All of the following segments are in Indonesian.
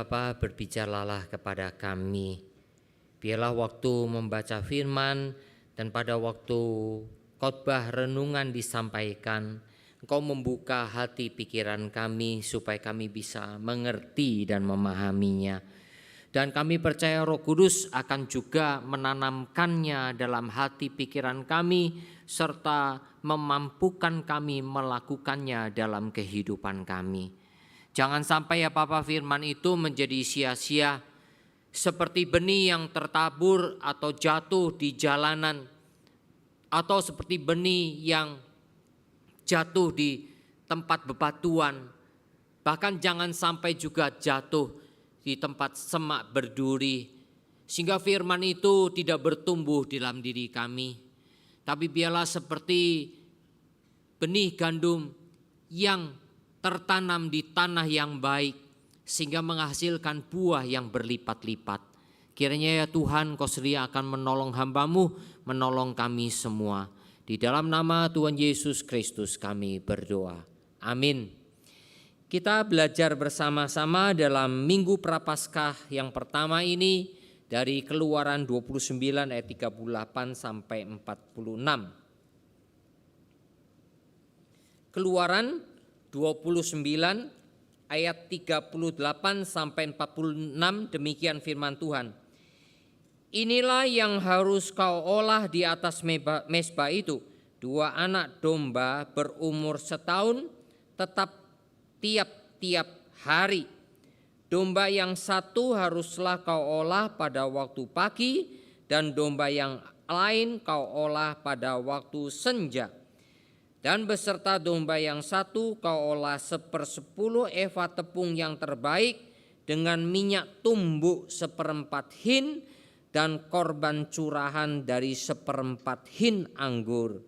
Bapa, berbicaralah kepada kami. Biarlah waktu membaca firman dan pada waktu khotbah renungan disampaikan, Engkau membuka hati pikiran kami supaya kami bisa mengerti dan memahaminya. Dan kami percaya Roh Kudus akan juga menanamkannya dalam hati pikiran kami serta memampukan kami melakukannya dalam kehidupan kami. Jangan sampai ya Bapa, firman itu menjadi sia-sia seperti benih yang tertabur atau jatuh di jalanan, atau seperti benih yang jatuh di tempat bebatuan. Bahkan jangan sampai juga jatuh di tempat semak berduri, sehingga firman itu tidak bertumbuh dalam diri kami. Tapi biarlah seperti benih gandum yang tertanam di tanah yang baik, sehingga menghasilkan buah yang berlipat-lipat. Kiranya ya Tuhan, Kau sedia akan menolong hamba-Mu, menolong kami semua. Di dalam nama Tuhan Yesus Kristus kami berdoa. Amin. Kita belajar bersama-sama dalam Minggu Prapaskah yang pertama ini dari Keluaran 29 ayat 38 sampai 46. Keluaran 29 ayat 38 sampai 46, demikian firman Tuhan. Inilah yang harus kau olah di atas mezbah itu, 2 anak domba berumur setahun tetap tiap-tiap hari. Domba yang satu haruslah kau olah pada waktu pagi, dan domba yang lain kau olah pada waktu senja. Dan beserta domba yang satu kau olah 1/10 eva tepung yang terbaik dengan minyak tumbuk 1/4 hin dan korban curahan dari 1/4 hin anggur.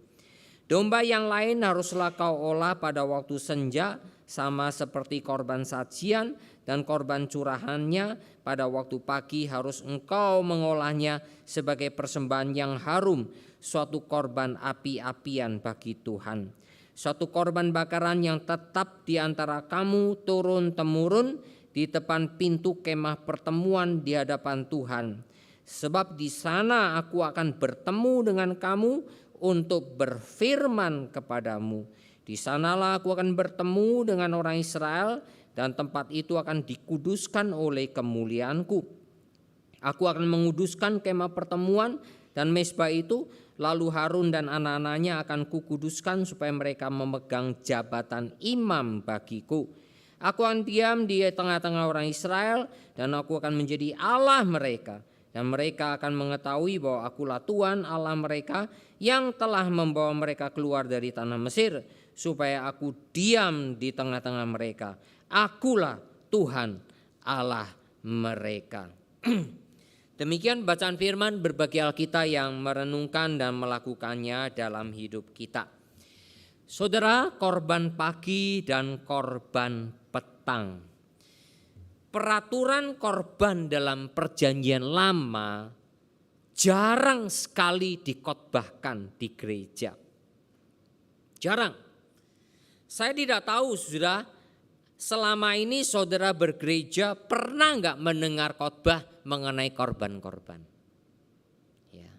Domba yang lain haruslah kau olah pada waktu senja sama seperti korban sajian, dan korban curahannya pada waktu pagi harus engkau mengolahnya sebagai persembahan yang harum, suatu korban api-apian bagi Tuhan. Suatu korban bakaran yang tetap di antara kamu turun-temurun di depan pintu kemah pertemuan di hadapan Tuhan. Sebab di sana aku akan bertemu dengan kamu untuk berfirman kepadamu. Di sanalah aku akan bertemu dengan orang Israel, dan tempat itu akan dikuduskan oleh kemuliaanku. Aku akan menguduskan kemah pertemuan dan mezbah itu, lalu Harun dan anak-anaknya akan kukuduskan supaya mereka memegang jabatan imam bagiku. Aku akan diam di tengah-tengah orang Israel, dan aku akan menjadi Allah mereka. Dan mereka akan mengetahui bahwa akulah Tuhan Allah mereka yang telah membawa mereka keluar dari tanah Mesir, supaya aku diam di tengah-tengah mereka. Akulah Tuhan Allah mereka. Demikian bacaan firman, berbagi Alkitab yang merenungkan dan melakukannya dalam hidup kita. Saudara, korban pagi dan korban petang. Peraturan korban dalam Perjanjian Lama jarang sekali dikhotbahkan di gereja. Jarang. Saya tidak tahu, saudara, selama ini saudara bergereja pernah enggak mendengar khotbah mengenai korban-korban? Ya.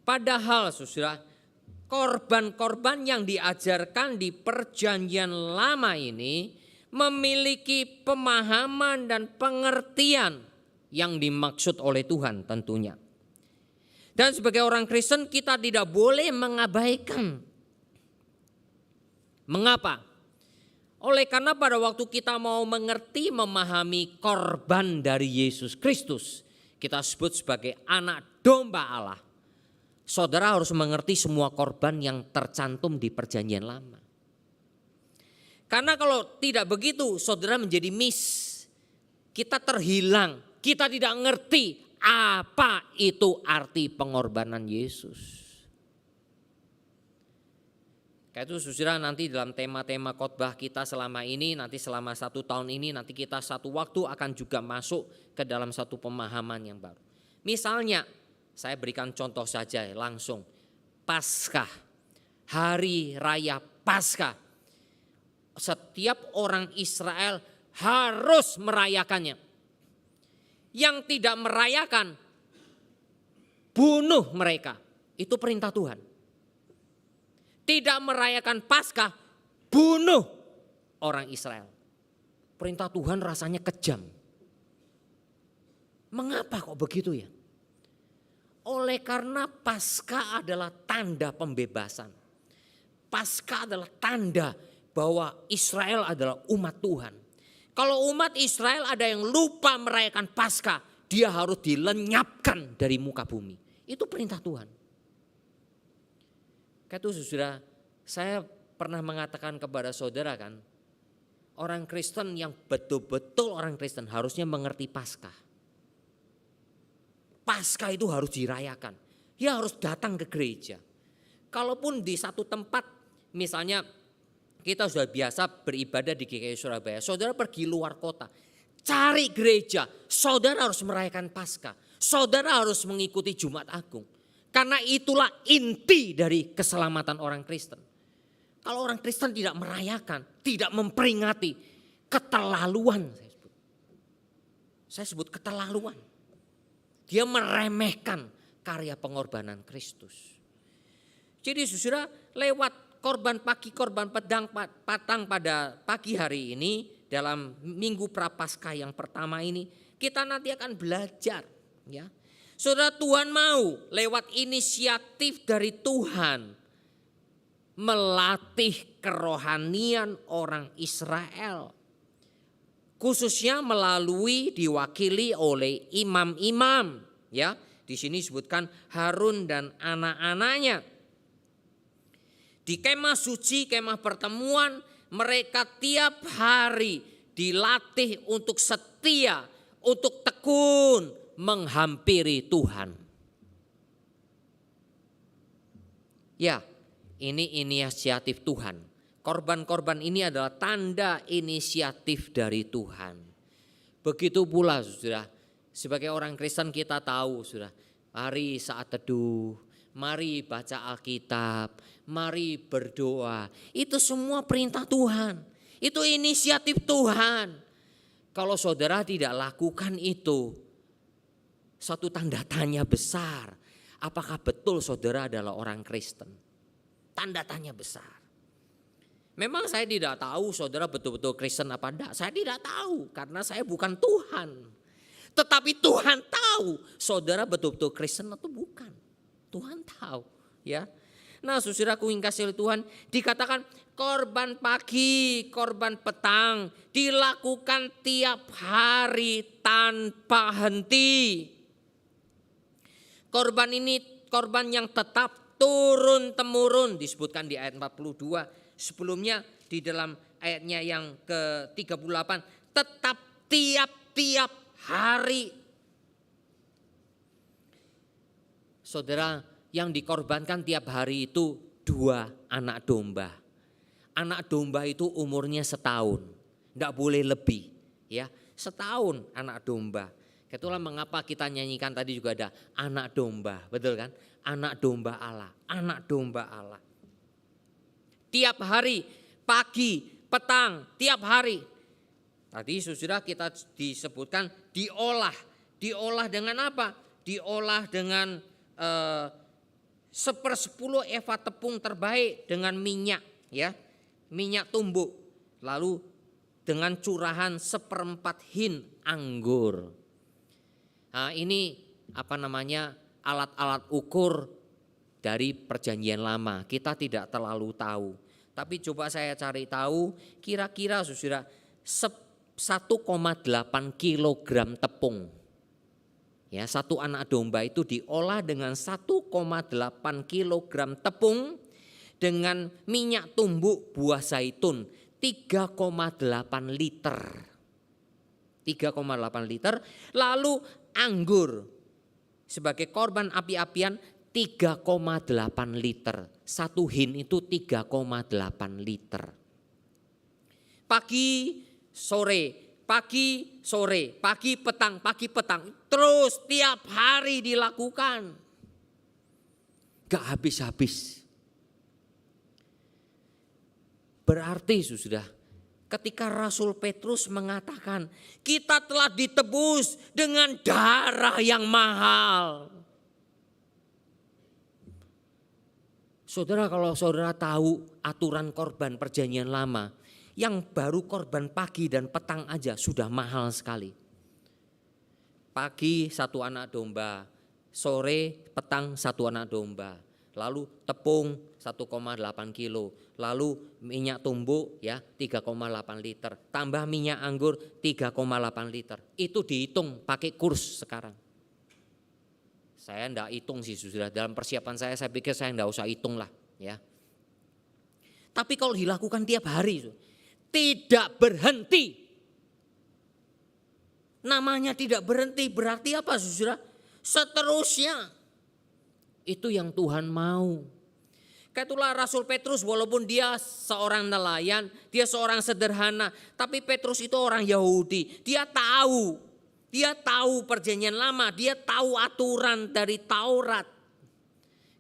Padahal saudara, korban-korban yang diajarkan di Perjanjian Lama ini memiliki pemahaman dan pengertian yang dimaksud oleh Tuhan tentunya. Dan sebagai orang Kristen kita tidak boleh mengabaikan. Mengapa? Oleh karena pada waktu kita mau mengerti, memahami korban dari Yesus Kristus, kita sebut sebagai anak domba Allah. Saudara harus mengerti semua korban yang tercantum di Perjanjian Lama. Karena kalau tidak begitu, saudara menjadi miss. Kita terhilang, kita tidak ngerti apa itu arti pengorbanan Yesus. Kayak itu saudara, nanti dalam tema-tema khotbah kita selama ini, nanti selama 1 tahun ini, nanti kita satu waktu akan juga masuk ke dalam satu pemahaman yang baru. Misalnya, saya berikan contoh saja langsung. Paskah, hari raya Paskah. Setiap orang Israel harus merayakannya. Yang tidak merayakan, bunuh mereka. Itu perintah Tuhan. Tidak merayakan Paskah, bunuh orang Israel. Perintah Tuhan rasanya kejam. Mengapa kok begitu ya? Oleh karena Paskah adalah tanda pembebasan. Paskah adalah tanda bahwa Israel adalah umat Tuhan. Kalau umat Israel ada yang lupa merayakan Paskah, dia harus dilenyapkan dari muka bumi. Itu perintah Tuhan. Kata saudara, saya pernah mengatakan kepada saudara kan, orang Kristen yang betul-betul orang Kristen harusnya mengerti Paskah. Paskah itu harus dirayakan. Dia harus datang ke gereja. Kalaupun di satu tempat, misalnya kita sudah biasa beribadah di GKI Surabaya, saudara pergi luar kota, cari gereja, saudara harus merayakan Paskah. Saudara harus mengikuti Jumat Agung. Karena itulah inti dari keselamatan orang Kristen. Kalau orang Kristen tidak merayakan, tidak memperingati, keterlaluan saya sebut keterlaluan. Dia meremehkan karya pengorbanan Kristus. Jadi saudara, lewat korban pagi, korban petang pada pagi hari ini, dalam Minggu Prapaskah yang pertama ini, kita nanti akan belajar. Ya, saudara, Tuhan mau lewat inisiatif dari Tuhan melatih kerohanian orang Israel. Khususnya melalui diwakili oleh imam-imam. Ya, di sini disebutkan Harun dan anak-anaknya. Di kemah suci, kemah pertemuan, mereka tiap hari dilatih untuk setia, untuk tekun menghampiri Tuhan. Ya, ini inisiatif Tuhan. Korban-korban ini adalah tanda inisiatif dari Tuhan. Begitu pula saudara, sebagai orang Kristen kita tahu saudara, mari saat teduh, mari baca Alkitab, mari berdoa. Itu semua perintah Tuhan. Itu inisiatif Tuhan. Kalau saudara tidak lakukan itu, satu tanda tanya besar. Apakah betul saudara adalah orang Kristen? Tanda tanya besar. Memang saya tidak tahu saudara betul-betul Kristen apa enggak. Saya tidak tahu karena saya bukan Tuhan. Tetapi Tuhan tahu saudara betul-betul Kristen atau bukan. Tuhan tahu ya. Nah saudaraku yang kasih oleh Tuhan, dikatakan korban pagi, korban petang dilakukan tiap hari tanpa henti. Korban ini korban yang tetap turun-temurun, disebutkan di ayat 42. Sebelumnya di dalam ayatnya yang ke-38, tetap tiap-tiap hari. Saudara, yang dikorbankan tiap hari itu 2 anak domba. Anak domba itu umurnya setahun, enggak boleh lebih, ya. Setahun anak domba. Itulah mengapa kita nyanyikan tadi juga ada anak domba, betul kan? Anak domba Allah, anak domba Allah. Tiap hari, pagi, petang, tiap hari. Tadi saudara kita disebutkan diolah. Diolah dengan apa? Diolah dengan 1/10 eva tepung terbaik dengan minyak, ya, minyak tumbuk. Lalu dengan curahan 1/4 hin anggur. Nah, ini alat-alat ukur dari perjanjian lama. Kita tidak terlalu tahu. Tapi coba saya cari tahu, kira-kira saudara 1,8 kilogram tepung. Ya, satu anak domba itu diolah dengan 1,8 kilogram tepung dengan minyak tumbuk buah zaitun 3,8 liter. 3,8 liter. Lalu anggur sebagai korban api-apian 3,8 liter. Satu hin itu 3,8 liter. Pagi, sore, pagi, sore, pagi, petang, terus tiap hari dilakukan. Gak habis-habis. Berarti sudah ketika Rasul Petrus mengatakan, kita telah ditebus dengan darah yang mahal. Saudara, kalau saudara tahu aturan korban perjanjian lama, yang baru korban pagi dan petang aja sudah mahal sekali. Pagi 1 anak domba, sore petang 1 anak domba, lalu tepung 1,8 kilo, lalu minyak tumbuk ya 3,8 liter, tambah minyak anggur 3,8 liter. Itu dihitung pakai kurs sekarang. Saya enggak hitung sih sudah, dalam persiapan saya pikir saya enggak usah hitung lah ya. Tapi kalau dilakukan tiap hari tidak berhenti. Namanya tidak berhenti berarti apa saudara? Seterusnya. Itu yang Tuhan mau. Itulah Rasul Petrus, walaupun dia seorang nelayan, dia seorang sederhana, tapi Petrus itu orang Yahudi. Dia tahu perjanjian lama, dia tahu aturan dari Taurat.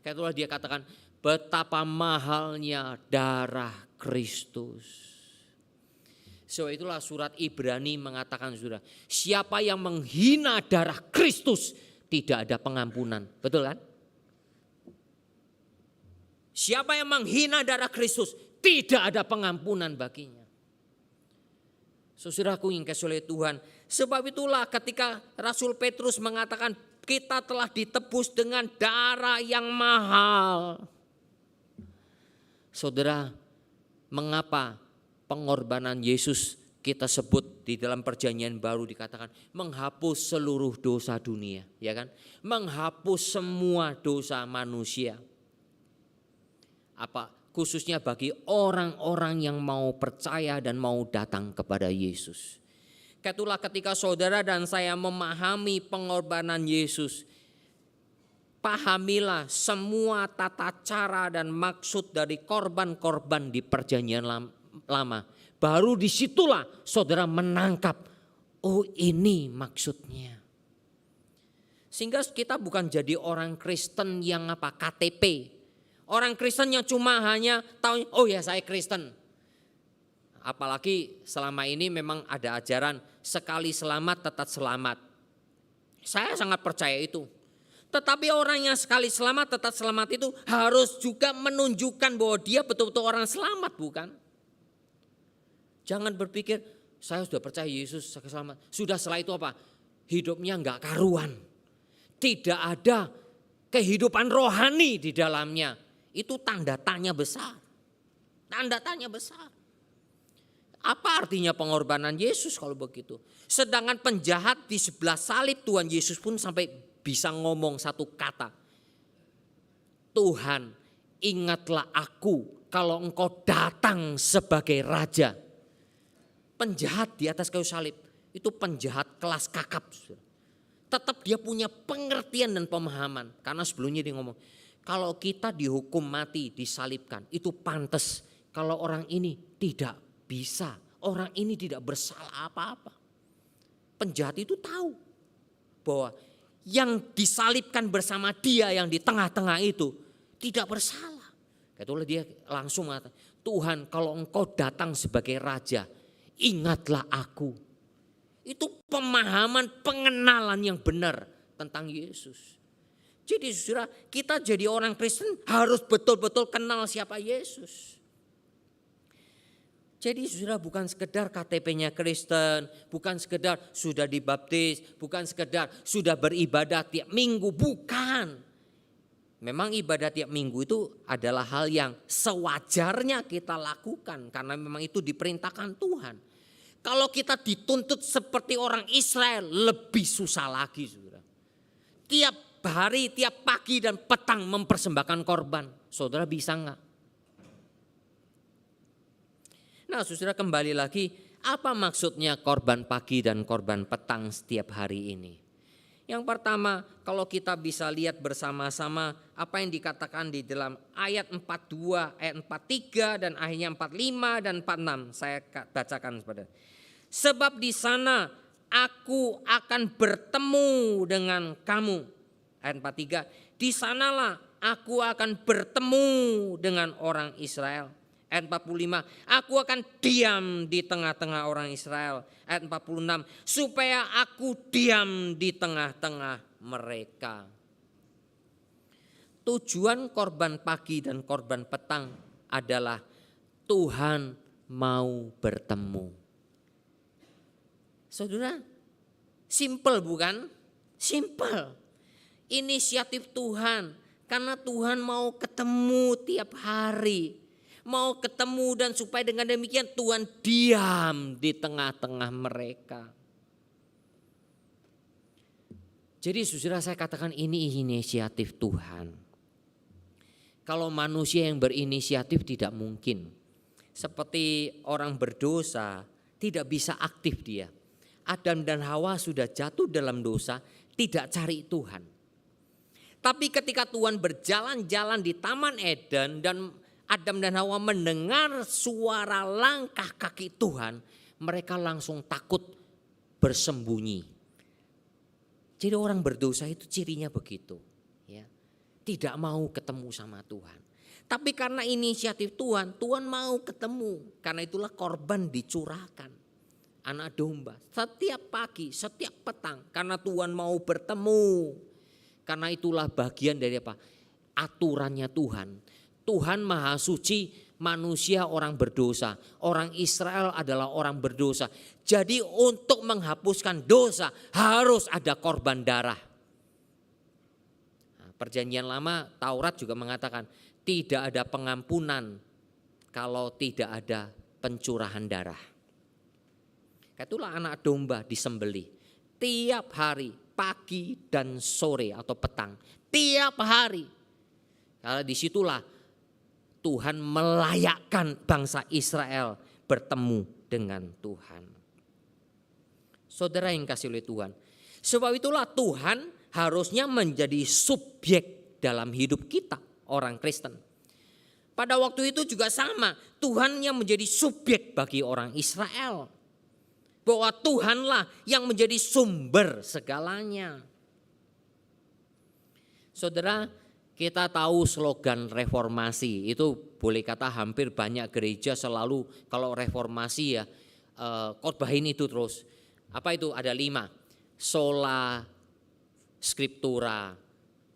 Itulah dia katakan, betapa mahalnya darah Kristus. So itulah surat Ibrani mengatakan saudara, siapa yang menghina darah Kristus tidak ada pengampunan. Betul kan? Siapa yang menghina darah Kristus tidak ada pengampunan baginya. Saudaraku yang kasih oleh Tuhan, sebab itulah ketika Rasul Petrus mengatakan kita telah ditebus dengan darah yang mahal. Saudara, mengapa pengorbanan Yesus kita sebut di dalam perjanjian baru dikatakan menghapus seluruh dosa dunia, ya kan? Menghapus semua dosa manusia. Apa? Khususnya bagi orang-orang yang mau percaya dan mau datang kepada Yesus. Itulah ketika saudara dan saya memahami pengorbanan Yesus, pahamilah semua tata cara dan maksud dari korban-korban di perjanjian lama. Baru disitulah saudara menangkap, oh ini maksudnya. Sehingga kita bukan jadi orang Kristen yang KTP. Orang Kristen yang cuma hanya tahu, oh ya saya Kristen. Apalagi selama ini memang ada ajaran sekali selamat tetap selamat. Saya sangat percaya itu. Tetapi orang yang sekali selamat tetap selamat itu harus juga menunjukkan bahwa dia betul-betul orang selamat, bukan? Jangan berpikir saya sudah percaya Yesus saya selamat. Sudah setelah itu apa? Hidupnya enggak karuan. Tidak ada kehidupan rohani di dalamnya. Itu tanda tanya besar. Tanda tanya besar. Apa artinya pengorbanan Yesus kalau begitu? Sedangkan penjahat di sebelah salib Tuhan Yesus pun sampai bisa ngomong satu kata. Tuhan, ingatlah aku kalau engkau datang sebagai raja. Penjahat di atas kayu salib itu penjahat kelas kakap. Tetap dia punya pengertian dan pemahaman. Karena sebelumnya dia ngomong, kalau kita dihukum mati, disalibkan, itu pantas. Kalau orang ini tidak bisa, orang ini tidak bersalah apa-apa. Penjahat itu tahu bahwa yang disalibkan bersama dia yang di tengah-tengah itu tidak bersalah. Itulah dia langsung mengatakan, Tuhan kalau engkau datang sebagai raja, ingatlah aku. Itu pemahaman pengenalan yang benar tentang Yesus. Jadi saudara, kita jadi orang Kristen harus betul-betul kenal siapa Yesus. Jadi saudara bukan sekedar KTP-nya Kristen, bukan sekedar sudah dibaptis, bukan sekedar sudah beribadah tiap minggu, bukan. Memang ibadah tiap minggu itu adalah hal yang sewajarnya kita lakukan karena memang itu diperintahkan Tuhan. Kalau kita dituntut seperti orang Israel lebih susah lagi saudara. Tiap hari, tiap pagi dan petang mempersembahkan korban. Saudara bisa enggak? Nah saudara kembali lagi, apa maksudnya korban pagi dan korban petang setiap hari ini? Yang pertama, kalau kita bisa lihat bersama-sama apa yang dikatakan di dalam ayat 42, ayat 43 dan akhirnya 45 dan 46. Saya bacakan saudara. Sebab di sana aku akan bertemu dengan kamu. Ayat 43, di sanalah aku akan bertemu dengan orang Israel. Ayat 45, aku akan diam di tengah-tengah orang Israel. Ayat 46, supaya aku diam di tengah-tengah mereka. Tujuan korban pagi dan korban petang adalah Tuhan mau bertemu. Saudara, simple bukan? Simple. Inisiatif Tuhan, karena Tuhan mau ketemu tiap hari. Mau ketemu dan supaya dengan demikian Tuhan diam di tengah-tengah mereka. Jadi saudara, saya katakan ini inisiatif Tuhan. Kalau manusia yang berinisiatif tidak mungkin. Seperti orang berdosa tidak bisa aktif dia. Adam dan Hawa sudah jatuh dalam dosa, tidak cari Tuhan. Tapi ketika Tuhan berjalan-jalan di Taman Eden dan Adam dan Hawa mendengar suara langkah kaki Tuhan, mereka langsung takut bersembunyi. Jadi orang berdosa itu cirinya begitu, ya. Tidak mau ketemu sama Tuhan. Tapi karena inisiatif Tuhan, Tuhan mau ketemu. Karena itulah korban dicurahkan. Anak domba setiap pagi, setiap petang, karena Tuhan mau bertemu. Karena itulah bagian dari apa? Aturannya Tuhan. Tuhan Maha Suci, manusia orang berdosa. Orang Israel adalah orang berdosa. Jadi untuk menghapuskan dosa harus ada korban darah. Nah, Perjanjian Lama, Taurat juga mengatakan tidak ada pengampunan kalau tidak ada pencurahan darah. Itulah anak domba disembelih tiap hari, pagi dan sore atau petang. Tiap hari. Karena disitulah Tuhan melayakkan bangsa Israel bertemu dengan Tuhan. Saudara yang kasih oleh Tuhan. Sebab itulah Tuhan harusnya menjadi subjek dalam hidup kita orang Kristen. Pada waktu itu juga sama. Tuhan yang menjadi subjek bagi orang Israel. Bahwa Tuhanlah yang menjadi sumber segalanya. Saudara, kita tahu slogan reformasi itu boleh kata hampir banyak gereja selalu kalau reformasi ya khotbahin itu terus. Apa itu? Ada 5. Sola scriptura,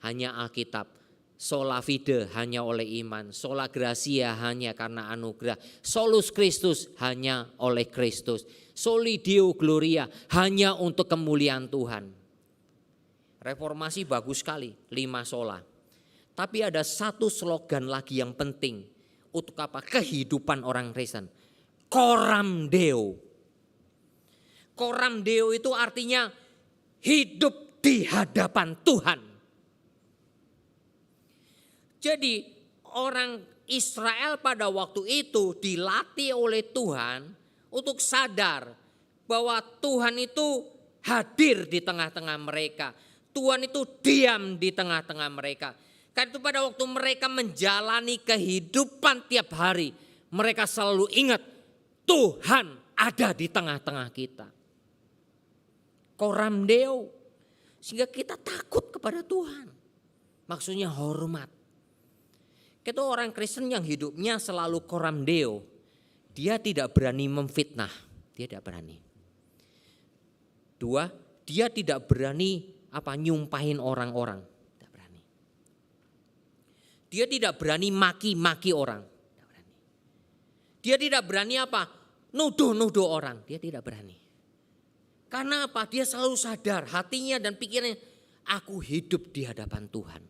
hanya Alkitab. Sola fide, hanya oleh iman. Sola gratia, hanya karena anugerah. Solus Christus, hanya oleh Kristus. Soli Deo Gloria, hanya untuk kemuliaan Tuhan. Reformasi bagus sekali, 5 sola. Tapi ada satu slogan lagi yang penting untuk apa? Kehidupan orang Kristen. Coram Deo. Coram Deo itu artinya hidup di hadapan Tuhan. Jadi orang Israel pada waktu itu dilatih oleh Tuhan untuk sadar bahwa Tuhan itu hadir di tengah-tengah mereka. Tuhan itu diam di tengah-tengah mereka. Karena itu pada waktu mereka menjalani kehidupan tiap hari, mereka selalu ingat Tuhan ada di tengah-tengah kita. Coram Deo, sehingga kita takut kepada Tuhan. Maksudnya hormat. Itu orang Kristen yang hidupnya selalu coram Deo, dia tidak berani memfitnah, dia tidak berani. 2, dia tidak berani nyumpahin orang-orang. Dia tidak berani maki-maki orang. Dia tidak berani nuduh-nuduh orang. Dia tidak berani. Karena apa? Dia selalu sadar hatinya dan pikirannya, aku hidup di hadapan Tuhan.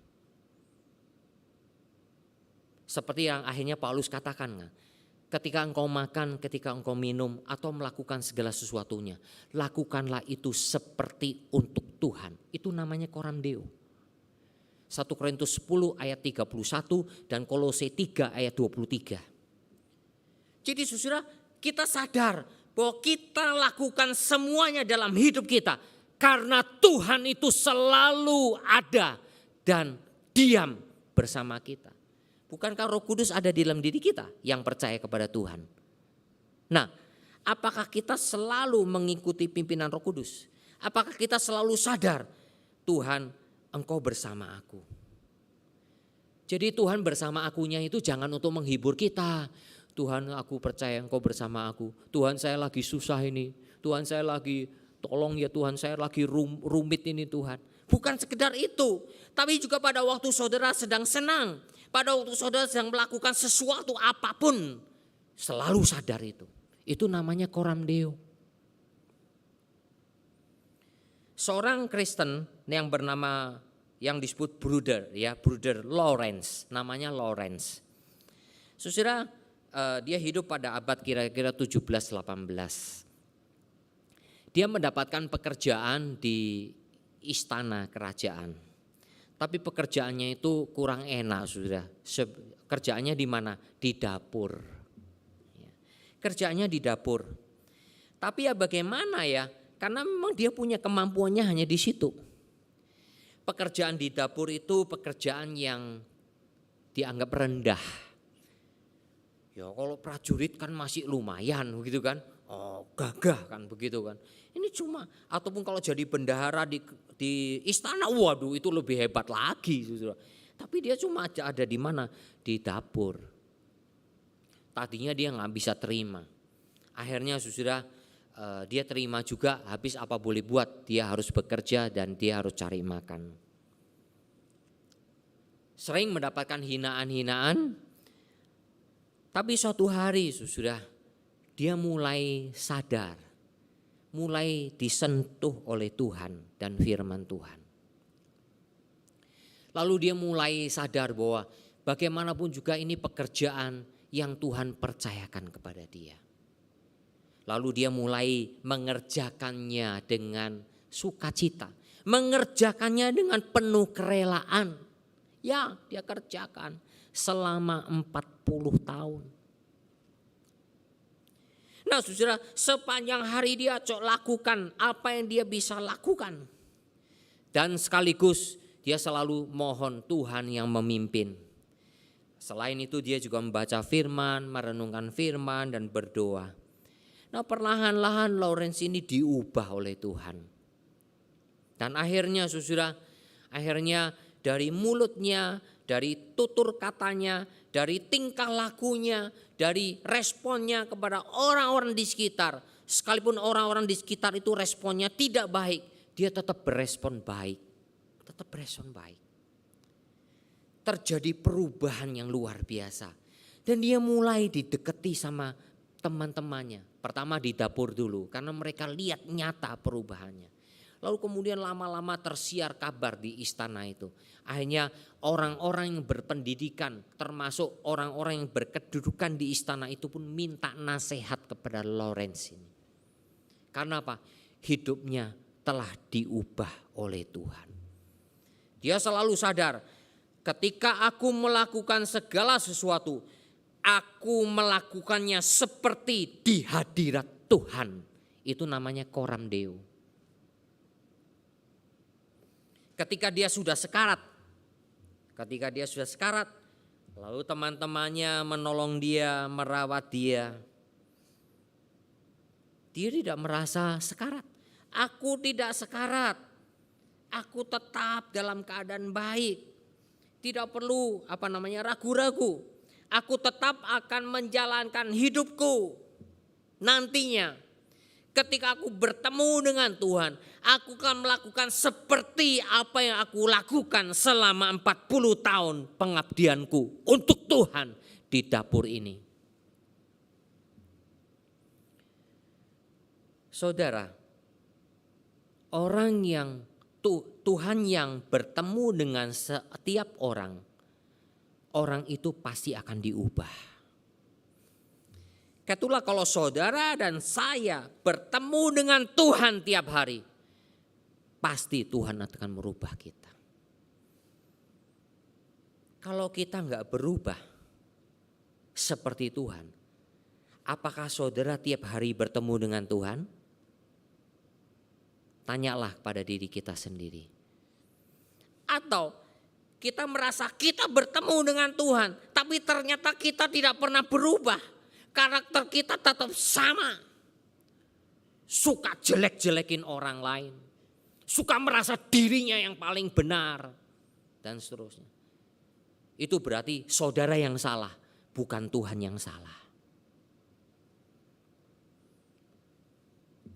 Seperti yang akhirnya Paulus katakan, ketika engkau makan, ketika engkau minum atau melakukan segala sesuatunya, lakukanlah itu seperti untuk Tuhan. Itu namanya coram Deo. 1 Korintus 10 ayat 31 dan Kolose 3 ayat 23. Jadi saudara, kita sadar bahwa kita lakukan semuanya dalam hidup kita karena Tuhan itu selalu ada dan diam bersama kita. Bukankah Roh Kudus ada di dalam diri kita yang percaya kepada Tuhan? Nah, apakah kita selalu mengikuti pimpinan Roh Kudus? Apakah kita selalu sadar Tuhan, Engkau bersama aku. Jadi Tuhan bersama akunya itu jangan untuk menghibur kita. Tuhan, aku percaya Engkau bersama aku. Tuhan, saya lagi susah ini. Tuhan, saya lagi, tolong ya Tuhan, saya lagi rumit ini Tuhan. Bukan sekedar itu, tapi juga pada waktu saudara sedang senang, pada waktu saudara sedang melakukan sesuatu apapun, selalu sadar itu. Itu namanya coram Deo. Seorang Kristen yang bernama, yang disebut Brother Lawrence, namanya Lawrence. Saudara, dia hidup pada abad kira-kira 17-18. Dia mendapatkan pekerjaan di istana kerajaan. Tapi pekerjaannya itu kurang enak, saudara. Kerjaannya di mana? Di dapur. Kerjaannya di dapur. Tapi ya bagaimana ya? Karena memang dia punya kemampuannya hanya di situ. Pekerjaan di dapur itu pekerjaan yang dianggap rendah. Ya kalau prajurit kan masih lumayan begitu kan. Oh, gagah kan begitu kan. Ini cuma, ataupun kalau jadi bendahara di istana, waduh itu lebih hebat lagi. Saudara. Tapi dia cuma ada di mana? Di dapur. Tadinya dia nggak bisa terima. Akhirnya saudara, dia terima juga, habis apa boleh buat, dia harus bekerja dan dia harus cari makan. Sering mendapatkan hinaan-hinaan, tapi suatu hari saudara, dia mulai sadar, mulai disentuh oleh Tuhan dan firman Tuhan. Lalu dia mulai sadar bahwa bagaimanapun juga ini pekerjaan yang Tuhan percayakan kepada dia. Lalu dia mulai mengerjakannya dengan sukacita, mengerjakannya dengan penuh kerelaan. Ya, dia kerjakan selama 40 tahun. Nah saudara, sepanjang hari dia lakukan apa yang dia bisa lakukan. Dan sekaligus dia selalu mohon Tuhan yang memimpin. Selain itu dia juga membaca firman, merenungkan firman dan berdoa. Nah perlahan-lahan Lawrence ini diubah oleh Tuhan. Dan akhirnya saudara, akhirnya dari mulutnya, dari tutur katanya, dari tingkah lakunya, dari responnya kepada orang-orang di sekitar. Sekalipun orang-orang di sekitar itu responnya tidak baik, dia tetap berespon baik. Tetap berespon baik. Terjadi perubahan yang luar biasa. Dan dia mulai didekati sama teman-temannya. Pertama di dapur dulu karena mereka lihat nyata perubahannya. Lalu kemudian lama-lama tersiar kabar di istana itu. Akhirnya orang-orang yang berpendidikan termasuk orang-orang yang berkedudukan di istana itu pun minta nasihat kepada Lawrence ini. Karena apa? Hidupnya telah diubah oleh Tuhan. Dia selalu sadar ketika aku melakukan segala sesuatu, aku melakukannya seperti di hadirat Tuhan. Itu namanya coram Deo. Ketika dia sudah sekarat, lalu teman-temannya menolong dia, merawat dia. Dia tidak merasa sekarat. Aku tidak sekarat, aku tetap dalam keadaan baik. Tidak perlu ragu-ragu. Aku tetap akan menjalankan hidupku nantinya. Ketika aku bertemu dengan Tuhan, aku akan melakukan seperti apa yang aku lakukan selama 40 tahun pengabdianku untuk Tuhan di dapur ini. Saudara, orang yang Tuhan yang bertemu dengan setiap orang itu pasti akan diubah. Itulah kalau saudara dan saya bertemu dengan Tuhan tiap hari, pasti Tuhan akan merubah kita. Kalau kita enggak berubah seperti Tuhan, apakah saudara tiap hari bertemu dengan Tuhan? Tanyalah pada diri kita sendiri. Atau kita merasa kita bertemu dengan Tuhan, tapi ternyata kita tidak pernah berubah. Karakter kita tetap sama. Suka jelek-jelekin orang lain. Suka merasa dirinya yang paling benar. Dan seterusnya. Itu berarti saudara yang salah, bukan Tuhan yang salah.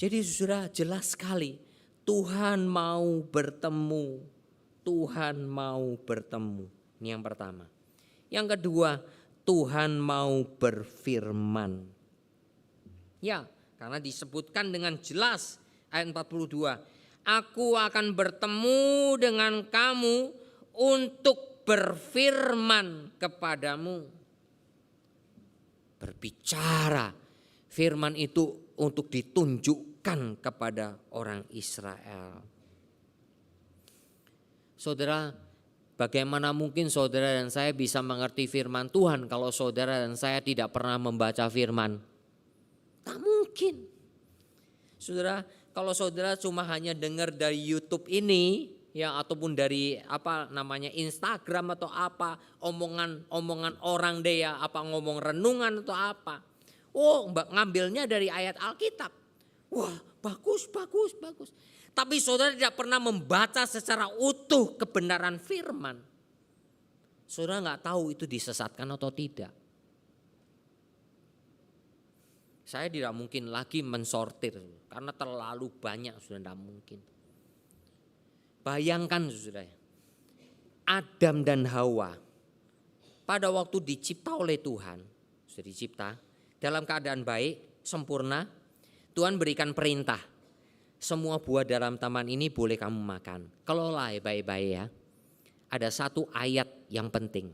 Jadi saudara, jelas sekali Tuhan mau bertemu. Tuhan mau bertemu. Ini yang pertama. Yang kedua, Tuhan mau berfirman. Ya, karena disebutkan dengan jelas ayat 42. Aku akan bertemu dengan kamu untuk berfirman kepadamu. Berbicara. Firman itu untuk ditunjukkan kepada orang Israel. Saudara, bagaimana mungkin saudara dan saya bisa mengerti firman Tuhan kalau saudara dan saya tidak pernah membaca firman? Tak mungkin. Saudara, kalau saudara cuma hanya dengar dari YouTube ini ya, ataupun dari Instagram atau apa, omongan orang deh ya, ngomong renungan atau apa. Ngambilnya dari ayat Alkitab. Wah, bagus. Tapi saudara tidak pernah membaca secara utuh kebenaran firman. Saudara nggak tahu itu disesatkan atau tidak. Saya tidak mungkin lagi mensortir karena terlalu banyak, sudah tidak mungkin. Bayangkan saudara, Adam dan Hawa pada waktu dicipta oleh Tuhan, sudah dicipta dalam keadaan baik, sempurna. Tuhan berikan perintah, semua buah dalam taman ini boleh kamu makan. Kelola baik-baik ya. Ada satu ayat yang penting.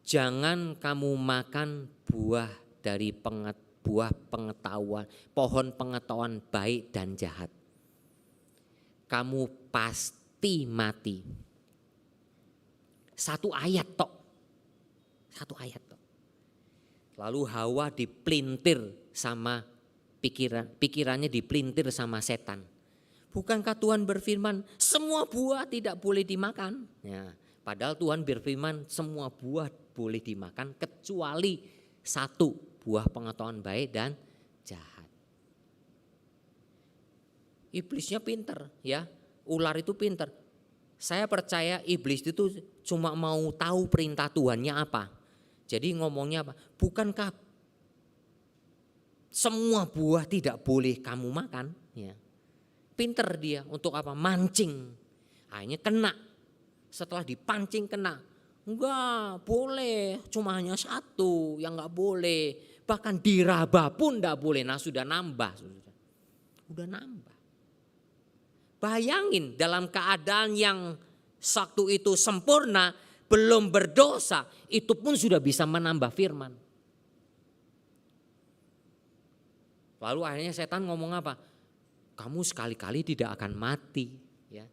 Jangan kamu makan buah dari buah pengetahuan, pohon pengetahuan baik dan jahat. Kamu pasti mati. Satu ayat tok. Lalu Hawa dipelintir sama pikirannya dipelintir sama setan. Bukankah Tuhan berfirman semua buah tidak boleh dimakan? Ya, padahal Tuhan berfirman semua buah boleh dimakan kecuali satu, buah pengetahuan baik dan jahat. Iblisnya pinter ya, ular itu pinter. Saya percaya iblis itu cuma mau tahu perintah Tuhannya apa. Jadi ngomongnya apa? Bukankah semua buah tidak boleh kamu makan? Ya. Pinter dia untuk apa? Mancing. Akhirnya kena. Setelah dipancing kena. Enggak boleh, cuma hanya satu yang enggak boleh. Bahkan diraba pun enggak boleh. Nah sudah nambah. Udah nambah. Bayangin dalam keadaan yang waktu itu sempurna, belum berdosa, itu pun sudah bisa menambah firman. Lalu akhirnya setan ngomong apa? Kamu sekali-kali tidak akan mati. Ya.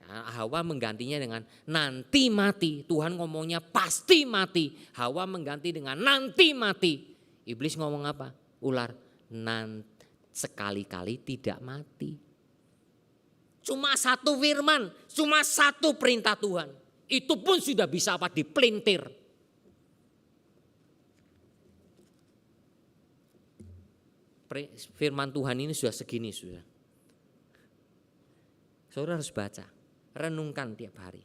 Hawa menggantinya dengan nanti mati. Tuhan ngomongnya pasti mati. Hawa mengganti dengan nanti mati. Iblis ngomong apa? Ular, sekali-kali tidak mati. Cuma satu firman, cuma satu perintah Tuhan. Itu pun sudah bisa dipelintir. Firman Tuhan ini sudah segini sudah. Saudara harus baca, renungkan tiap hari.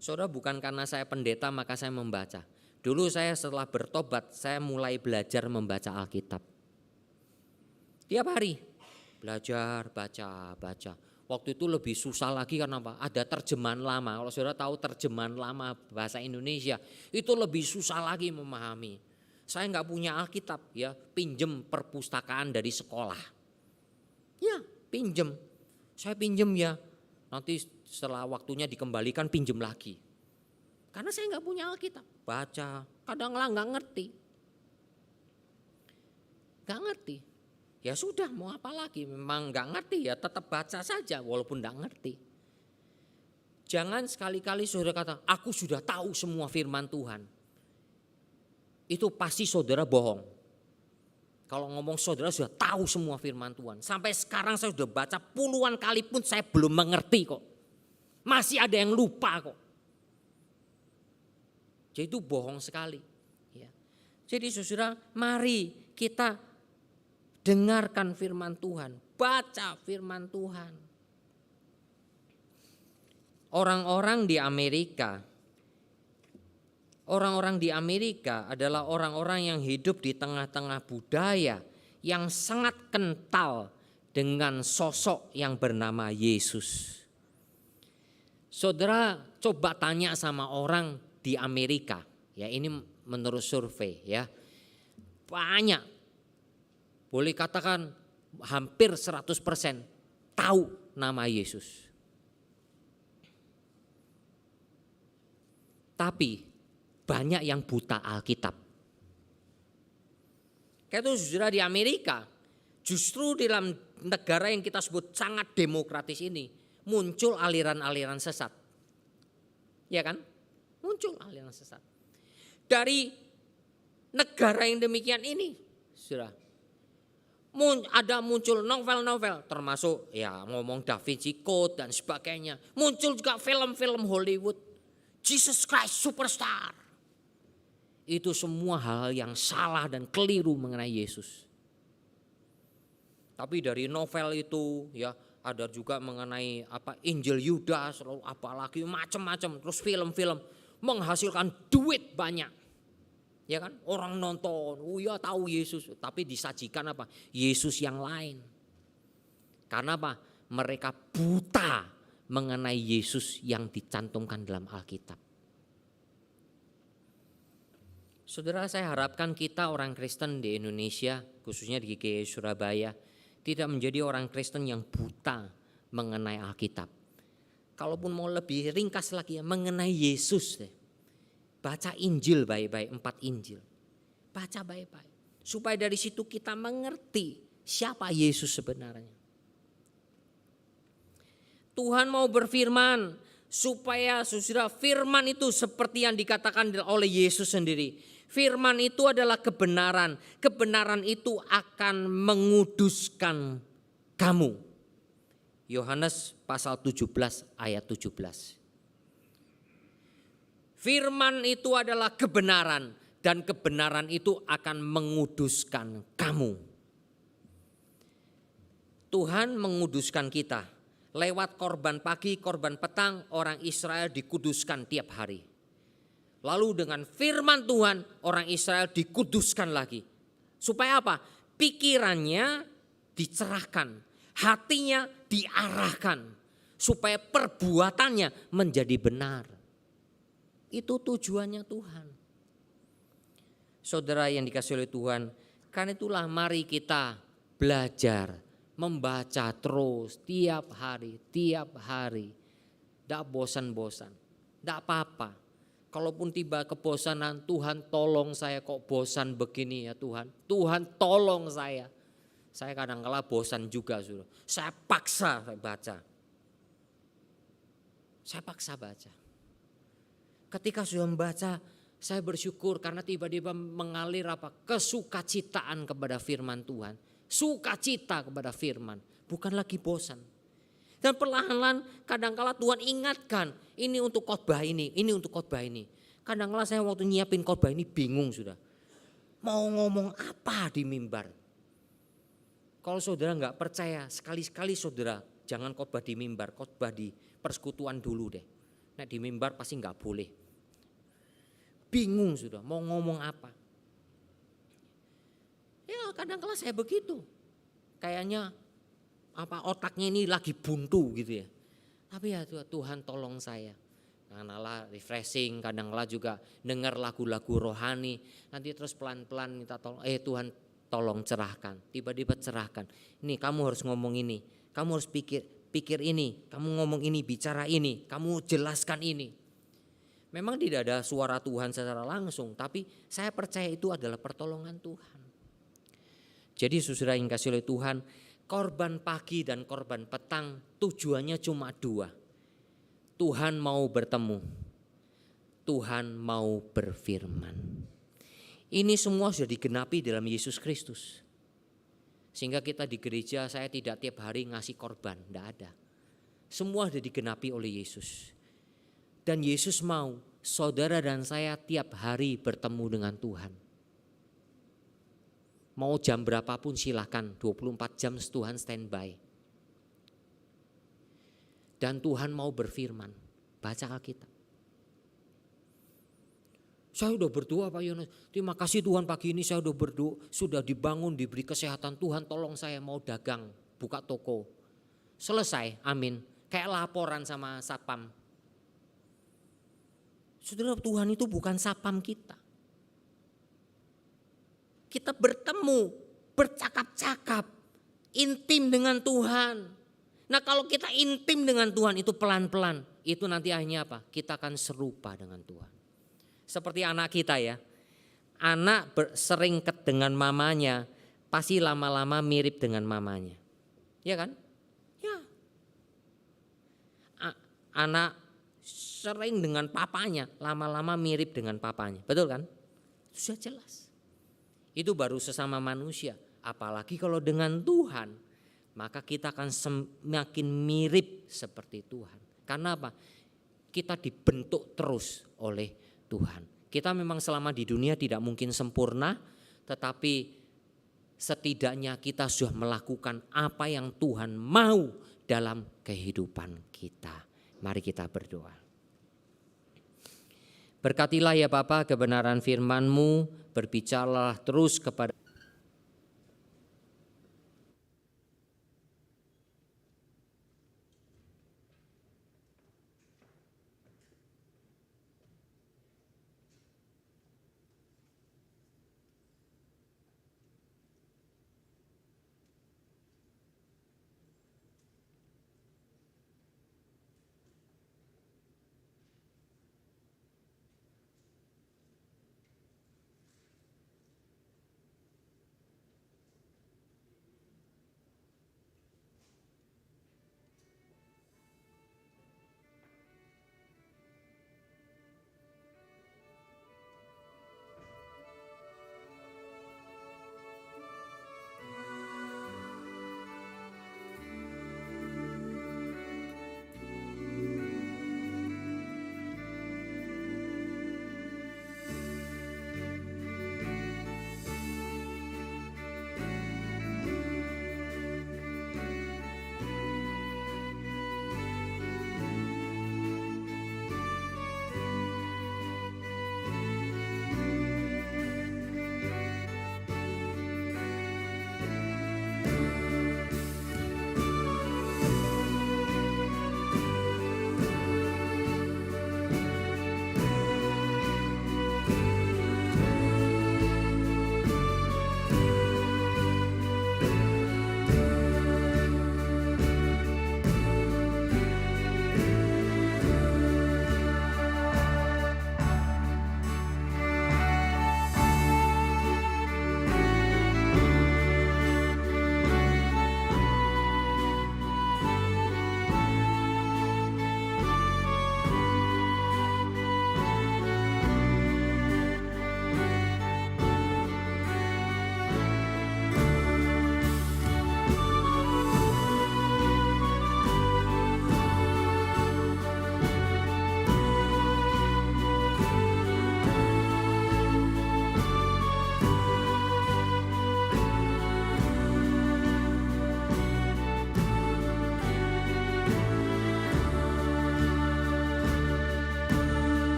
Saudara, bukan karena saya pendeta maka saya membaca. Dulu saya setelah bertobat saya mulai belajar membaca Alkitab. Tiap hari belajar, baca. Waktu itu lebih susah lagi karena apa? Ada terjemahan lama. Kalau saudara tahu terjemahan lama bahasa Indonesia itu lebih susah lagi memahami. Saya nggak punya Alkitab ya, pinjem perpustakaan dari sekolah. Ya, pinjem. Saya pinjem ya. Nanti setelah waktunya dikembalikan pinjem lagi. Karena saya nggak punya Alkitab. Baca, kadang-kadang nggak ngerti. Nggak ngerti. Ya sudah, mau apa lagi? Memang nggak ngerti ya, tetap baca saja walaupun nggak ngerti. Jangan sekali-kali saudara kata, aku sudah tahu semua firman Tuhan. Itu pasti saudara bohong. Kalau ngomong saudara sudah tahu semua firman Tuhan. Sampai sekarang saya sudah baca puluhan kali pun saya belum mengerti kok. Masih ada yang lupa kok. Jadi itu bohong sekali. Ya. Jadi saudara, mari kita dengarkan firman Tuhan. Baca firman Tuhan. Orang-orang di Amerika adalah orang-orang yang hidup di tengah-tengah budaya yang sangat kental dengan sosok yang bernama Yesus. Saudara coba tanya sama orang di Amerika, ya ini menurut survei ya. Banyak, boleh katakan hampir 100% tahu nama Yesus. Tapi banyak yang buta Alkitab. Kayak itu saudara di Amerika, justru dalam negara yang kita sebut sangat demokratis ini, muncul aliran-aliran sesat. Ya kan? Muncul aliran sesat. Dari negara yang demikian ini, saudara, ada muncul novel-novel, termasuk ya ngomong Da Vinci Code dan sebagainya. Muncul juga film-film Hollywood, Jesus Christ Superstar. Itu semua hal yang salah dan keliru mengenai Yesus. Tapi dari novel itu ya ada juga mengenai Injil Yudas, lalu apalagi macam-macam, terus film-film menghasilkan duit banyak. Ya kan? Orang nonton, oh ya tahu Yesus, tapi disajikan apa? Yesus yang lain. Karena apa? Mereka buta mengenai Yesus yang dicantumkan dalam Alkitab. Saudara, saya harapkan kita orang Kristen di Indonesia, khususnya di GKI Surabaya, tidak menjadi orang Kristen yang buta mengenai Alkitab. Kalaupun mau lebih ringkas lagi ya, mengenai Yesus deh. Baca Injil baik-baik, 4 Injil. Baca baik-baik. Supaya dari situ kita mengerti siapa Yesus sebenarnya. Tuhan mau berfirman supaya saudara firman itu seperti yang dikatakan oleh Yesus sendiri. Firman itu adalah kebenaran. Kebenaran itu akan menguduskan kamu. Yohanes pasal 17 ayat 17. Firman itu adalah kebenaran dan kebenaran itu akan menguduskan kamu. Tuhan menguduskan kita. Lewat korban pagi, korban petang, orang Israel dikuduskan tiap hari. Lalu dengan firman Tuhan orang Israel dikuduskan lagi. Supaya apa? Pikirannya dicerahkan, hatinya diarahkan. Supaya perbuatannya menjadi benar. Itu tujuannya Tuhan. Saudara yang dikasihi oleh Tuhan, karena itulah mari kita belajar. Membaca terus tiap hari. Tidak bosan-bosan, tidak apa-apa. Kalaupun tiba kebosanan, Tuhan tolong saya kok bosan begini ya Tuhan. Tuhan tolong saya. Saya kadang-kala bosan juga. Saya paksa baca. Saya paksa baca. Ketika sudah membaca, saya bersyukur karena tiba-tiba mengalir kesukacitaan kepada firman Tuhan. Sukacita kepada firman, bukan lagi bosan. Dan perlahan-lahan kadang-kala Tuhan ingatkan, ini untuk khotbah ini untuk khotbah ini. Kadang-kala saya waktu nyiapin khotbah ini bingung sudah. Mau ngomong apa di mimbar? Kalau saudara nggak percaya, sekali-sekali saudara jangan khotbah di mimbar, khotbah di persekutuan dulu deh. Nah di mimbar pasti nggak boleh. Bingung sudah, mau ngomong apa? Ya kadang-kala saya begitu. Kayaknya otaknya ini lagi buntu gitu ya. Tapi ya Tuhan tolong saya. Kadang-kala refreshing, kadang-kala juga dengar lagu-lagu rohani. Nanti terus pelan-pelan minta tolong, Tuhan tolong cerahkan. Tiba-tiba cerahkan. Ini kamu harus ngomong ini. Kamu harus pikir ini. Kamu ngomong ini, bicara ini. Kamu jelaskan ini. Memang tidak ada suara Tuhan secara langsung. Tapi saya percaya itu adalah pertolongan Tuhan. Jadi saudara yang dikasihi oleh Tuhan, korban pagi dan korban petang tujuannya cuma 2. Tuhan mau bertemu, Tuhan mau berfirman. Ini semua sudah digenapi dalam Yesus Kristus. Sehingga kita di gereja saya tidak tiap hari ngasih korban, tidak ada. Semua sudah digenapi oleh Yesus. Dan Yesus mau saudara dan saya tiap hari bertemu dengan Tuhan. Mau jam berapapun silahkan, 24 jam Tuhan standby. Dan Tuhan mau berfirman, baca Alkitab. Saya udah berdoa Pak Yones, terima kasih Tuhan pagi ini saya udah berdoa, sudah dibangun, diberi kesehatan, Tuhan tolong saya mau dagang, buka toko. Selesai, amin. Kayak laporan sama satpam. Saudara, Tuhan itu bukan satpam kita. Kita bertemu, bercakap-cakap, intim dengan Tuhan. Nah kalau kita intim dengan Tuhan itu pelan-pelan, itu nanti akhirnya apa? Kita akan serupa dengan Tuhan. Seperti anak kita ya, anak sering dengan mamanya, pasti lama-lama mirip dengan mamanya. Ya kan? Ya. Anak sering dengan papanya, lama-lama mirip dengan papanya. Betul kan? Sudah jelas. Itu baru sesama manusia. Apalagi kalau dengan Tuhan, maka kita akan semakin mirip seperti Tuhan. Karena apa? Kita dibentuk terus oleh Tuhan. Kita memang selama di dunia tidak mungkin sempurna, tetapi setidaknya kita sudah melakukan apa yang Tuhan mau dalam kehidupan kita. Mari kita berdoa. Berkatilah ya Bapa kebenaran firman-Mu, berbicaralah terus kepada